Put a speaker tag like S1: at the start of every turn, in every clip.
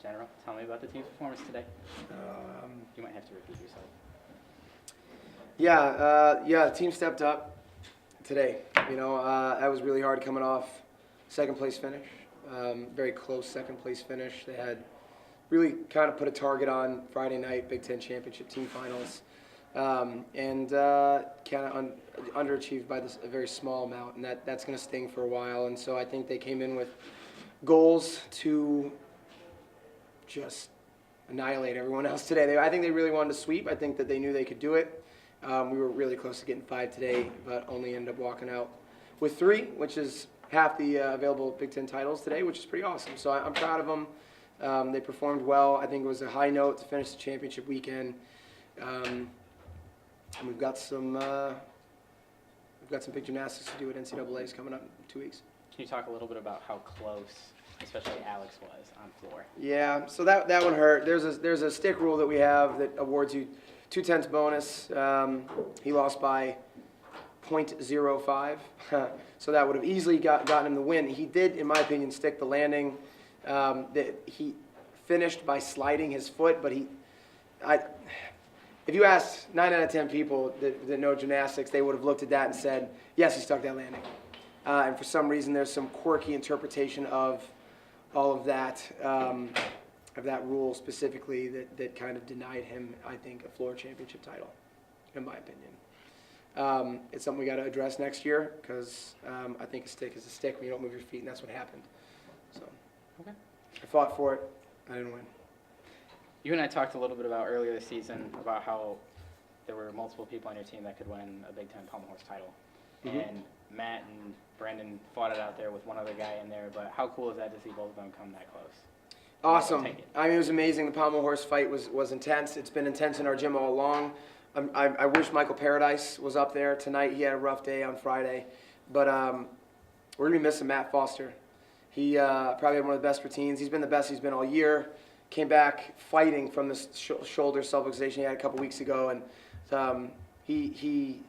S1: General, tell me about the team's performance today. You might have to repeat yourself.
S2: Yeah, the team stepped up today. That was really hard coming off second place finish. Very close second place finish. They had really kind of put a target on Friday night Big Ten Championship team finals, and kind of underachieved by a very small amount, and that's going to sting for a while. And so I think they came in with goals to just annihilate everyone else today. I think they really wanted to sweep. I think that they knew they could do it. We were really close to getting 5 today, but only ended up walking out with 3, which is half the available Big Ten titles today, which is pretty awesome. So I'm proud of them. They performed well. I think it was a high note to finish the championship weekend. And we've got some big gymnastics to do at NCAA's coming up in 2 weeks.
S1: Can you talk a little bit about how close, especially Alex, was on floor?
S2: Yeah, so that one hurt. There's a stick rule that we have that awards you 2/10 bonus. He lost by 0.05, so that would have easily gotten him the win. He did, in my opinion, stick the landing. That he finished by sliding his foot, but if you asked 9 out of 10 people that know gymnastics, they would have looked at that and said, yes, he stuck that landing. And for some reason, there's some quirky interpretation of all of that rule specifically that kind of denied him, I think, a floor championship title, in my opinion. It's something we got to address next year because I think a stick is a stick when you don't move your feet, and that's what happened. So
S1: okay.
S2: I fought for it. I didn't win.
S1: You and I talked a little bit about earlier this season about how there were multiple people on your team that could win a Big Ten Pommel Horse title.
S2: Mm-hmm.
S1: And Matt and Brendan fought it out there with one other guy in there, but how cool is that to see both of them come that close?
S2: Awesome. I mean, it was amazing. The Pommel Horse fight was intense. It's been intense in our gym all along. I wish Michael Paradise was up there tonight. He had a rough day on Friday. But we're going to be missing Matt Foster. He probably had one of the best routines. He's been the best he's been all year. Came back fighting from this shoulder subluxation he had a couple weeks ago, and he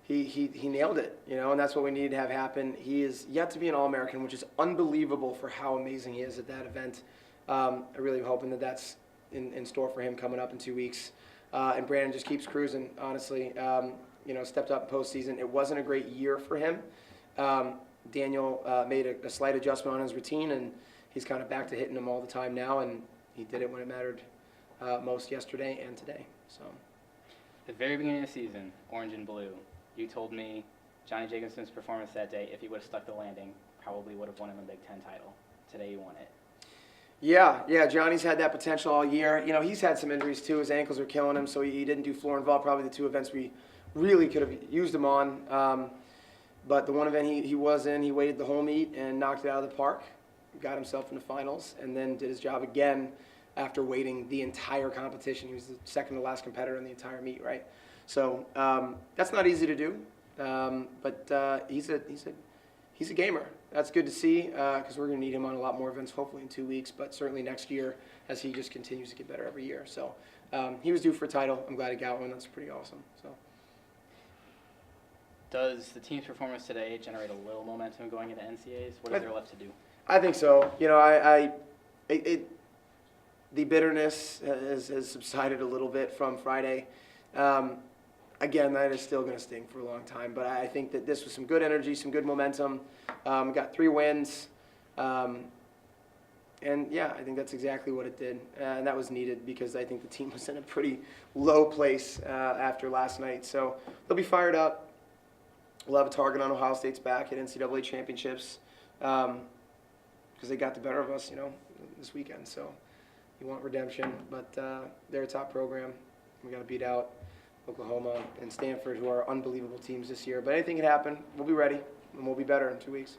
S2: nailed it, and that's what we needed to have happen. He is yet to be an All-American, which is unbelievable for how amazing he is at that event. I'm really hoping that that's in store for him coming up in 2 weeks. And Brandon just keeps cruising, honestly. Stepped up in postseason. It wasn't a great year for him. Daniel made a slight adjustment on his routine, and he's kind of back to hitting them all the time now, and he did it when it mattered most yesterday and today. So,
S1: at the very beginning of the season, orange and blue, you told me Johnny Jacobson's performance that day, if he would have stuck the landing, probably would have won him a Big Ten title. Today you won it.
S2: Yeah, Johnny's had that potential all year. He's had some injuries too. His ankles are killing him, so he didn't do floor and vault, probably the 2 events we really could have used him on. But the one event he was in, he waited the whole meet and knocked it out of the park, got himself in the finals, and then did his job again after waiting the entire competition. He was the second to last competitor in the entire meet, right? So that's not easy to do, but he's a gamer. That's good to see because we're going to need him on a lot more events, hopefully in 2 weeks, but certainly next year as he just continues to get better every year. So he was due for a title. I'm glad he got one. That's pretty awesome. So.
S1: Does the team's performance today generate a little momentum going into NCAAs? What is there left to do?
S2: I think so. The bitterness has subsided a little bit from Friday. Again, that is still going to sting for a long time, but I think that this was some good energy, some good momentum. Got 3 wins, and yeah, I think that's exactly what it did, and that was needed because I think the team was in a pretty low place after last night. So they'll be fired up. We'll have a target on Ohio State's back at NCAA championships because they got the better of us, this weekend. So you want redemption, but they're a top program. We got to beat out Oklahoma and Stanford, who are unbelievable teams this year. But anything can happen. We'll be ready, and we'll be better in 2 weeks.